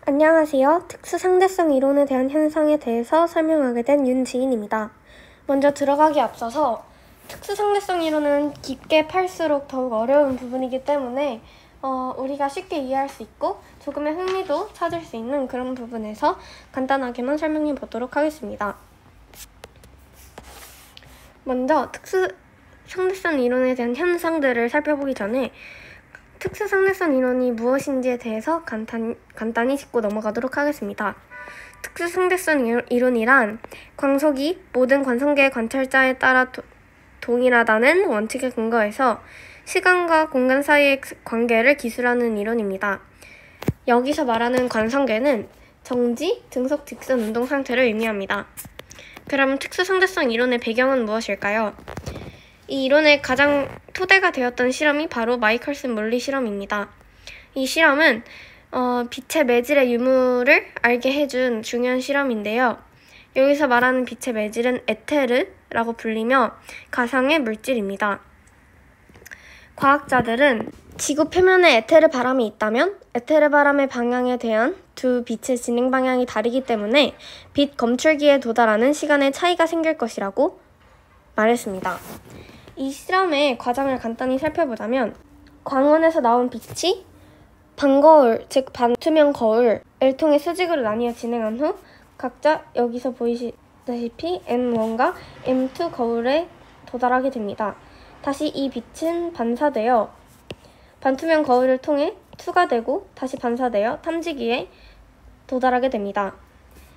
안녕하세요. 특수상대성 이론에 대한 현상에 대해서 설명하게 된 윤지인입니다. 먼저 들어가기 앞서서 특수상대성 이론은 깊게 팔수록 더욱 어려운 부분이기 때문에 우리가 쉽게 이해할 수 있고 조금의 흥미도 찾을 수 있는 그런 부분에서 간단하게만 설명해 보도록 하겠습니다. 먼저 특수상대성 이론에 대한 현상들을 살펴보기 전에 특수상대성 이론이 무엇인지에 대해서 간단히 짚고 넘어가도록 하겠습니다. 특수상대성 이론이란 광속이 모든 관성계의 관찰자에 따라 동일하다는 원칙에 근거해서 시간과 공간 사이의 관계를 기술하는 이론입니다. 여기서 말하는 관성계는 정지, 등속, 직선, 운동 상태를 의미합니다. 그럼 특수상대성 이론의 배경은 무엇일까요? 이 이론의 가장 토대가 되었던 실험이 바로 마이컬슨 물리 실험입니다. 이 실험은 빛의 매질의 유무를 알게 해준 중요한 실험인데요. 여기서 말하는 빛의 매질은 에테르라고 불리며 가상의 물질입니다. 과학자들은 지구 표면에 에테르 바람이 있다면 에테르 바람의 방향에 대한 두 빛의 진행 방향이 다르기 때문에 빛 검출기에 도달하는 시간의 차이가 생길 것이라고 말했습니다. 이 실험의 과정을 간단히 살펴보자면 광원에서 나온 빛이 반거울, 즉 반투명 거울을 통해 수직으로 나뉘어 진행한 후 각자 여기서 보이시다시피 M1과 M2 거울에 도달하게 됩니다. 다시 이 빛은 반사되어 반투명 거울을 통해 투과되고 다시 반사되어 탐지기에 도달하게 됩니다.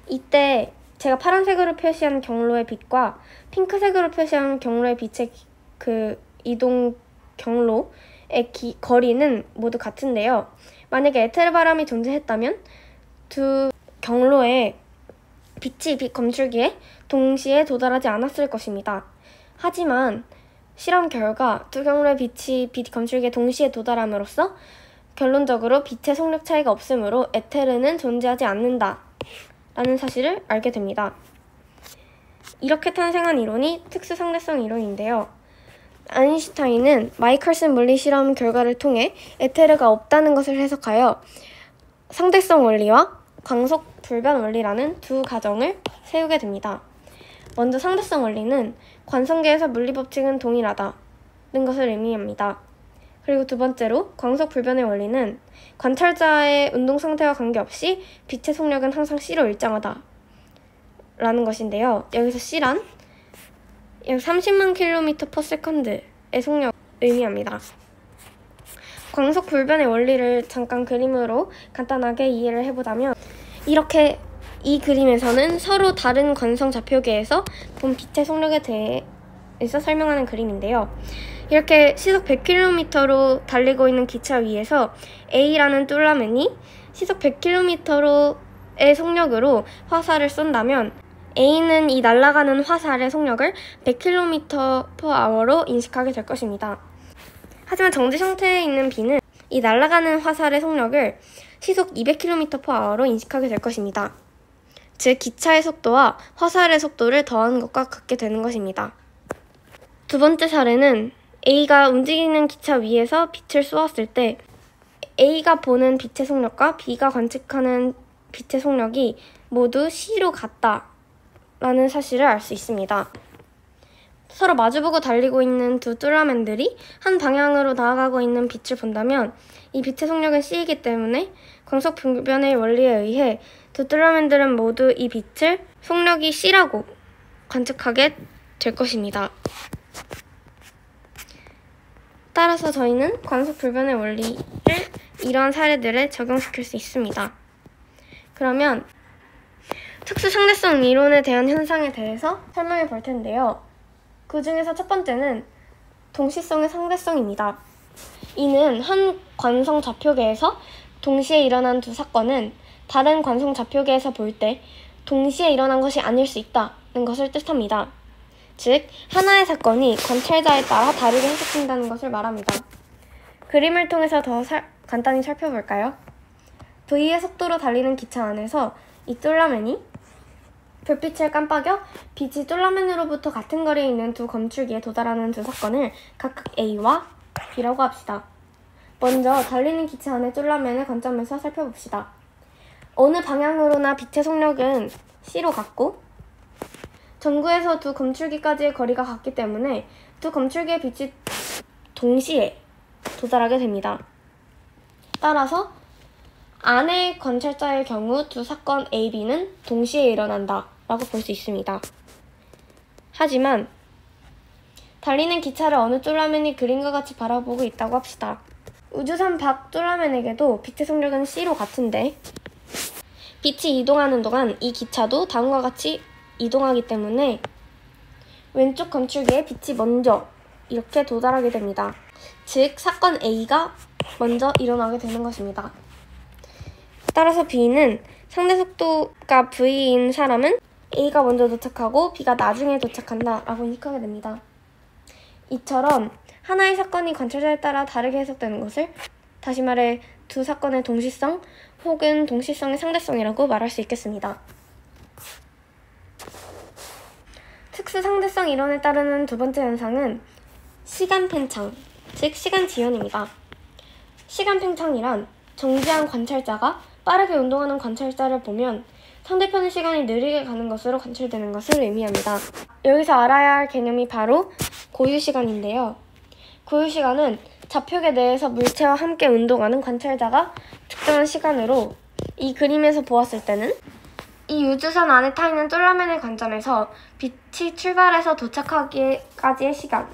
이때 제가 파란색으로 표시한 경로의 빛과 핑크색으로 표시한 경로의 빛의 그 이동 경로의 거리는 모두 같은데요. 만약에 에테르 바람이 존재했다면 두 경로의 빛이 빛 검출기에 동시에 도달하지 않았을 것입니다. 하지만 실험 결과 두 경로의 빛이 빛 검출기에 동시에 도달함으로써 결론적으로 빛의 속력 차이가 없으므로 에테르는 존재하지 않는다 라는 사실을 알게 됩니다. 이렇게 탄생한 이론이 특수상대성 이론인데요. 아인슈타인은 마이컬슨 물리 실험 결과를 통해 에테르가 없다는 것을 해석하여 상대성 원리와 광속 불변 원리라는 두 가정을 세우게 됩니다. 먼저 상대성 원리는 관성계에서 물리 법칙은 동일하다는 것을 의미합니다. 그리고 두 번째로 광속 불변의 원리는 관찰자의 운동 상태와 관계없이 빛의 속력은 항상 C로 일정하다 라는 것인데요. 여기서 C란 약 30만 km/s의 속력을 의미합니다. 광속 불변의 원리를 잠깐 그림으로 간단하게 이해를 해보자면 이렇게 이 그림에서는 서로 다른 관성 좌표계에서 본 빛의 속력에 대해서 설명하는 그림인데요. 이렇게 시속 100km로 달리고 있는 기차 위에서 A라는 똘라맨이 시속 100km의 속력으로 화살을 쏜다면 A는 이 날아가는 화살의 속력을 100km/h로 인식하게 될 것입니다. 하지만 정지 상태에 있는 B는 이 날아가는 화살의 속력을 시속 200km/h로 인식하게 될 것입니다. 즉, 기차의 속도와 화살의 속도를 더하는 것과 같게 되는 것입니다. 두 번째 사례는 A가 움직이는 기차 위에서 빛을 쏘았을 때 A가 보는 빛의 속력과 B가 관측하는 빛의 속력이 모두 C로 같다라는 사실을 알 수 있습니다. 서로 마주보고 달리고 있는 두 똘라맨들이 한 방향으로 나아가고 있는 빛을 본다면 이 빛의 속력은 C이기 때문에 광속 불변의 원리에 의해 두 똘라맨들은 모두 이 빛을 속력이 C라고 관측하게 될 것입니다. 따라서 저희는 광속 불변의 원리를 이러한 사례들에 적용시킬 수 있습니다. 그러면 특수상대성 이론에 대한 현상에 대해서 설명해 볼 텐데요. 그 중에서 첫 번째는 동시성의 상대성입니다. 이는 한 관성 좌표계에서 동시에 일어난 두 사건은 다른 관성 좌표계에서 볼 때 동시에 일어난 것이 아닐 수 있다는 것을 뜻합니다. 즉, 하나의 사건이 관찰자에 따라 다르게 해석된다는 것을 말합니다. 그림을 통해서 더 간단히 살펴볼까요? V의 속도로 달리는 기차 안에서 이 똘라맨이 불빛을 깜빡여 빛이 똘라맨으로부터 같은 거리에 있는 두 검출기에 도달하는 두 사건을 각각 A와 B라고 합시다. 먼저 달리는 기차 안의 똘라맨의 관점에서 살펴봅시다. 어느 방향으로나 빛의 속력은 C로 같고 전구에서 두 검출기까지의 거리가 같기 때문에 두 검출기의 빛이 동시에 도달하게 됩니다. 따라서 안의 관찰자의 경우 두 사건 A, B는 동시에 일어난다 라고 볼 수 있습니다. 하지만 달리는 기차를 어느 쫄라맨이 그림과 같이 바라보고 있다고 합시다. 우주선 밖 쫄라맨에게도 빛의 속력은 C로 같은데 빛이 이동하는 동안 이 기차도 다음과 같이 이동하기 때문에 왼쪽 검출기에 빛이 먼저 이렇게 도달하게 됩니다. 즉 사건 A가 먼저 일어나게 되는 것입니다. 따라서 B는 상대 속도가 V인 사람은 A가 먼저 도착하고 B가 나중에 도착한다 라고 인식하게 됩니다. 이처럼 하나의 사건이 관찰자에 따라 다르게 해석되는 것을 다시 말해 두 사건의 동시성 혹은 동시성의 상대성이라고 말할 수 있겠습니다. 특수 상대성 이론에 따르는 두 번째 현상은 시간 팽창, 즉 시간 지연입니다. 시간 팽창이란 정지한 관찰자가 빠르게 운동하는 관찰자를 보면 상대편의 시간이 느리게 가는 것으로 관찰되는 것을 의미합니다. 여기서 알아야 할 개념이 바로 고유시간인데요. 고유시간은 좌표계 내에서 물체와 함께 운동하는 관찰자가 특정한 시간으로 이 그림에서 보았을 때는 이 우주선 안에 타 있는 쫄라맨의 관점에서 빛이 출발해서 도착하기까지의 시간,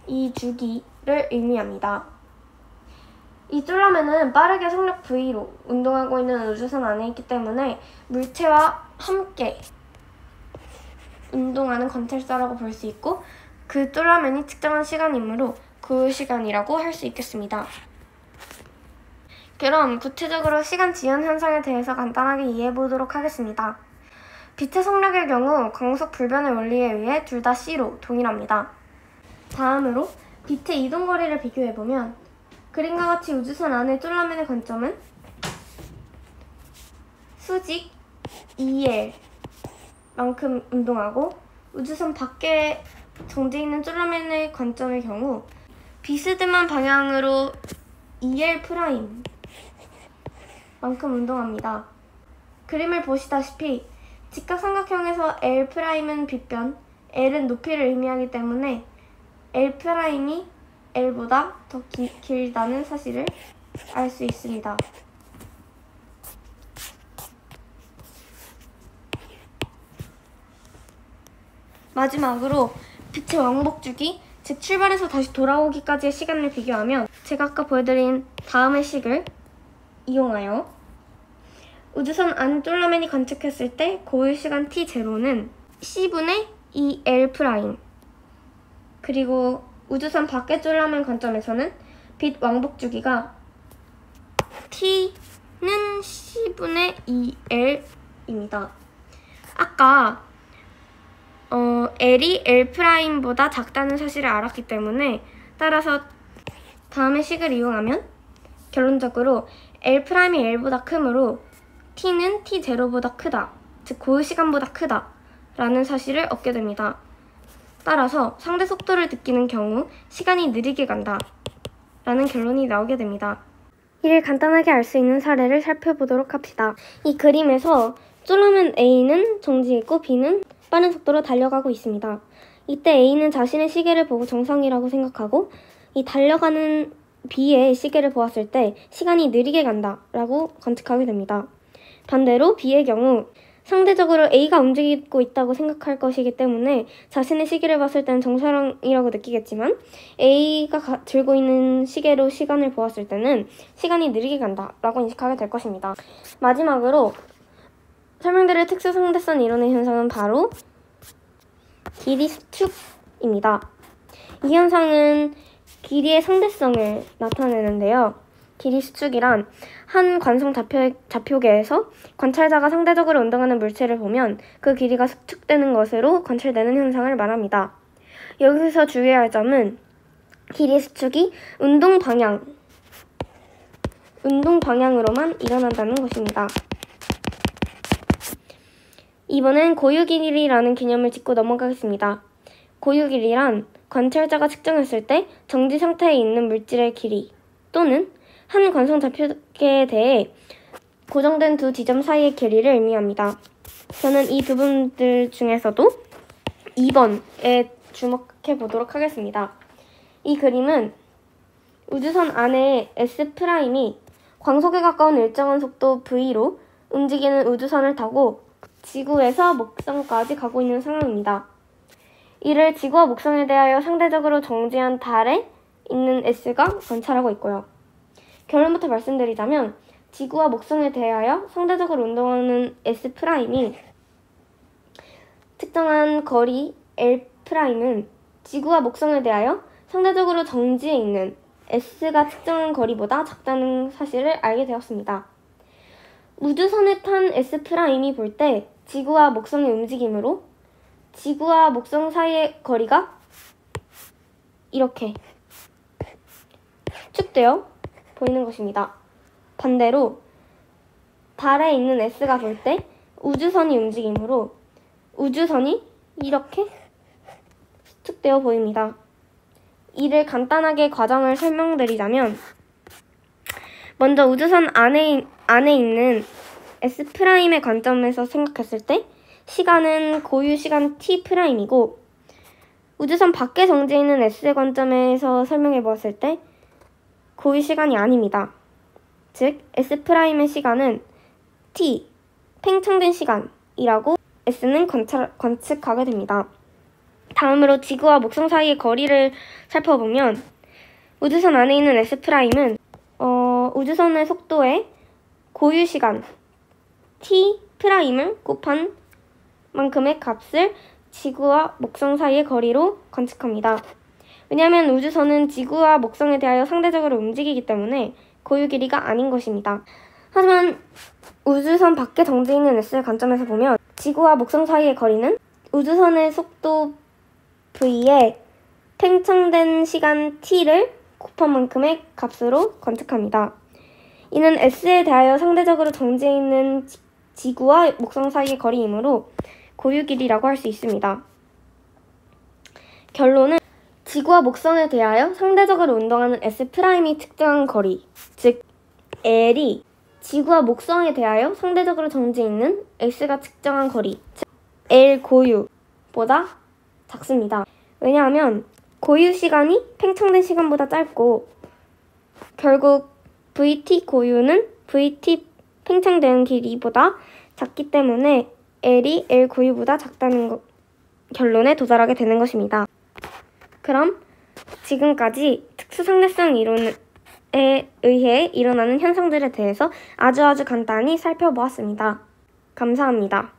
이 주기를 의미합니다. 이 쫄라맨은 빠르게 속력 V로 운동하고 있는 우주선 안에 있기 때문에 물체와 함께 운동하는 관찰자라고 볼 수 있고 그 쫄라맨이 특정한 시간이므로 고유시간이라고 할 수 있겠습니다. 그럼 구체적으로 시간 지연 현상에 대해서 간단하게 이해해보도록 하겠습니다. 빛의 속력의 경우 광속 불변의 원리에 의해 둘 다 C로 동일합니다. 다음으로 빛의 이동 거리를 비교해보면 그림과 같이 우주선 안의 쫄라맨의 관점은 수직 2L만큼 운동하고 우주선 밖에 정지해 있는 쫄라맨의 관점의 경우 비스듬한 방향으로 2L' 만큼 운동합니다. 그림을 보시다시피 직각삼각형에서 L'은 빗변, L은 높이를 의미하기 때문에 L'이 L보다 더 길다는 사실을 알 수 있습니다. 마지막으로 빛의 왕복주기, 즉 출발해서 다시 돌아오기까지의 시간을 비교하면 제가 아까 보여드린 다음의 식을 이용하여 우주선 안 쫄라맨이 관측했을 때 고유시간 T0는 C분의 2L' 그리고 우주선 밖의 쫄라맨 관점에서는 빛 왕복 주기가 T는 C분의 2L입니다. 아까 L이 L'보다 작다는 사실을 알았기 때문에 따라서 다음의 식을 이용하면 결론적으로 L'이 L보다 크므로 T는 T0보다 크다, 즉 고유시간보다 크다 라는 사실을 얻게 됩니다. 따라서 상대 속도를 느끼는 경우 시간이 느리게 간다 라는 결론이 나오게 됩니다. 이를 간단하게 알 수 있는 사례를 살펴보도록 합시다. 이 그림에서 쫄라맨 A는 정지해 있고 B는 빠른 속도로 달려가고 있습니다. 이때 A는 자신의 시계를 보고 정상이라고 생각하고 이 달려가는 B의 시계를 보았을 때 시간이 느리게 간다 라고 관측하게 됩니다. 반대로 B의 경우 상대적으로 A가 움직이고 있다고 생각할 것이기 때문에 자신의 시계를 봤을 때는 정상이라고 느끼겠지만 A가 들고 있는 시계로 시간을 보았을 때는 시간이 느리게 간다 라고 인식하게 될 것입니다. 마지막으로 설명드릴 특수 상대성 이론의 현상은 바로 길이 수축입니다. 이 현상은 길이의 상대성을 나타내는데요. 길이 수축이란 한 관성 좌표계에서 관찰자가 상대적으로 운동하는 물체를 보면 그 길이가 수축되는 것으로 관찰되는 현상을 말합니다. 여기서 주의해야 할 점은 길이 수축이 운동 방향으로만 일어난다는 것입니다. 이번엔 고유 길이라는 개념을 짚고 넘어가겠습니다. 고유 길이란 관찰자가 측정했을 때 정지 상태에 있는 물질의 길이 또는 한 관성 좌표계에 대해 고정된 두 지점 사이의 길이를 의미합니다. 저는 이 부분들 중에서도 2번에 주목해 보도록 하겠습니다. 이 그림은 우주선 안에 S'이 광속에 가까운 일정한 속도 V로 움직이는 우주선을 타고 지구에서 목성까지 가고 있는 상황입니다. 이를 지구와 목성에 대하여 상대적으로 정지한 달에 있는 S가 관찰하고 있고요. 결론부터 말씀드리자면 지구와 목성에 대하여 상대적으로 운동하는 S'이 특정한 거리 L'은 지구와 목성에 대하여 상대적으로 정지해 있는 S가 특정한 거리보다 작다는 사실을 알게 되었습니다. 우주선에 탄 S'이 볼 때 지구와 목성의 움직임으로 지구와 목성 사이의 거리가 이렇게 축되어 보이는 것입니다. 반대로 달에 있는 S가 볼 때 우주선이 움직이므로 우주선이 이렇게 수축되어 보입니다. 이를 간단하게 과정을 설명드리자면 먼저 우주선 안에 있는 S'의 관점에서 생각했을 때 시간은 고유 시간 T'이고 우주선 밖에 정지해 있는 S의 관점에서 설명해 보았을 때 고유 시간이 아닙니다. 즉 S'의 시간은 T, 팽창된 시간이라고 S는 관측하게 됩니다. 다음으로 지구와 목성 사이의 거리를 살펴보면 우주선 안에 있는 S'은 우주선의 속도의 고유 시간 T'을 곱한 만큼의 값을 지구와 목성 사이의 거리로 관측합니다. 왜냐하면 우주선은 지구와 목성에 대하여 상대적으로 움직이기 때문에 고유 길이가 아닌 것입니다. 하지만 우주선 밖에 정지해 있는 S의 관점에서 보면 지구와 목성 사이의 거리는 우주선의 속도 V에 팽창된 시간 T를 곱한 만큼의 값으로 관측합니다. 이는 S에 대하여 상대적으로 정지해 있는 지구와 목성 사이의 거리이므로 고유 길이라고 할 수 있습니다. 결론은 지구와 목성에 대하여 상대적으로 운동하는 S'이 특정한 거리, 즉 L이 지구와 목성에 대하여 상대적으로 정지해 있는 S가 측정한 거리, 즉 L 고유보다 작습니다. 왜냐하면 고유 시간이 팽창된 시간보다 짧고 결국 VT 고유는 VT 팽창된 길이보다 작기 때문에 L이 L 고유보다 작다는 결론에 도달하게 되는 것입니다. 그럼 지금까지 특수상대성 이론에 의해 일어나는 현상들에 대해서 아주 간단히 살펴보았습니다. 감사합니다.